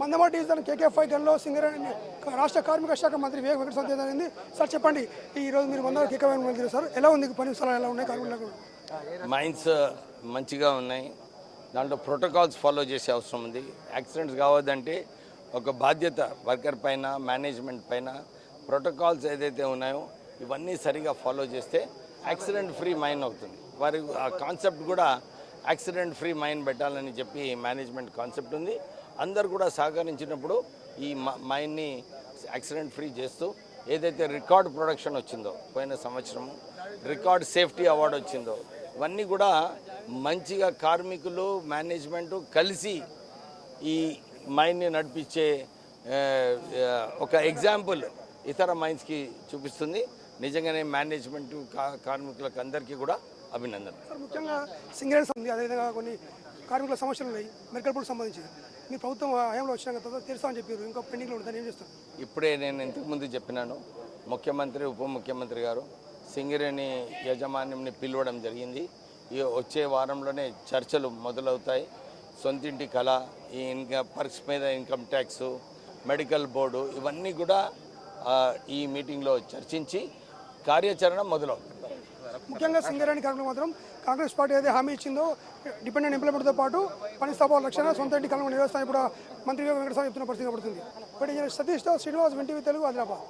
మందమా division KK5 గన్లో Singareni రాష్ట్ర కార్మిక శాఖ మంత్రి వెంకట సత్యనారాయణ జరిగింది. సార్ చెప్పండి, ఈరోజు మీరు మందమా KK5 మంత్రి సార్ ఎలా ఉంది పని స్థలాలు ఎలా ఉన్నాయి కార్మికులకు? మైన్స్ మంచిగా ఉన్నాయి. దాంట్లో ప్రోటోకాల్స్ ఫాలో చేసే అవసరం ఉంది. యాక్సిడెంట్స్ కావద్దంటే ఒక బాధ్యత వర్కర్ పైన, మేనేజ్మెంట్ పైన ప్రోటోకాల్స్ ఏదైతే ఉన్నాయో ఇవన్నీ సరిగా ఫాలో చేస్తే యాక్సిడెంట్ ఫ్రీ మైన్ అవుతుంది. వారి ఆ కాన్సెప్ట్ కూడా యాక్సిడెంట్ ఫ్రీ మైన్ పెట్టాలని చెప్పి మేనేజ్మెంట్ కాన్సెప్ట్ ఉంది. అందరు కూడా సహకరించినప్పుడు ఈ మైన్ని యాక్సిడెంట్ ఫ్రీ చేస్తూ ఏదైతే రికార్డ్ ప్రొడక్షన్ వచ్చిందో పోయిన సంవత్సరము రికార్డ్ సేఫ్టీ అవార్డు వచ్చిందో ఇవన్నీ కూడా మంచిగా కార్మికులు మేనేజ్మెంటు కలిసి ఈ మైన్ని నడిపించే ఒక ఎగ్జాంపుల్ ఇతర మైన్స్కి చూపిస్తుంది. నిజంగానే మేనేజ్మెంట్ కార్మికులకు అందరికీ కూడా అభినందనలు. సార్ ముఖ్యంగా సింగరేణి ఉంది, అదేవిధంగా కొన్ని కార్మికుల సమస్యలు ఉన్నాయి మెడికల్ బోర్డు సంబంధించి. మీ ప్రభుత్వం హయాంలో వచ్చినాక తర్వాత తెలుస్తామని చెప్పారు, ఇంకా పెండింగ్లో ఉంటుంది, ఏం చేస్తారు? ఇప్పుడే నేను ఇంతకుముందు చెప్పినాను, ముఖ్యమంత్రి ఉప ముఖ్యమంత్రి గారు సింగరేణి యాజమాన్యంని పిలవడం జరిగింది. ఈ వచ్చే వారంలోనే చర్చలు మొదలవుతాయి. సొంతింటి కళ, ఈ పర్క్స్ మీద ఇన్కమ్ ట్యాక్స్, మెడికల్ బోర్డు ఇవన్నీ కూడా ఈ మీటింగ్లో చర్చించి కార్యాచరణ మొదలవుతుంది. ముఖ్యంగా సింగరేణి కార్మికులు మాత్రం కాంగ్రెస్ పార్టీ ఏదైతే హామీ ఇచ్చిందో డిపెండెంట్ ఎంప్లాయ్మెంట్తో పాటు పని స్థాపన లక్ష్యంగా సొంత ఇంటి కళను నిర్వహిస్తాను ఇప్పుడు మంత్రి వెంకటస్వామి చెప్తున్న పరిస్థితి పడుతుంది. బట్ సతీష్తో శ్రీనివాస్, NTV తెలుగు, ఆదిలాబాద్.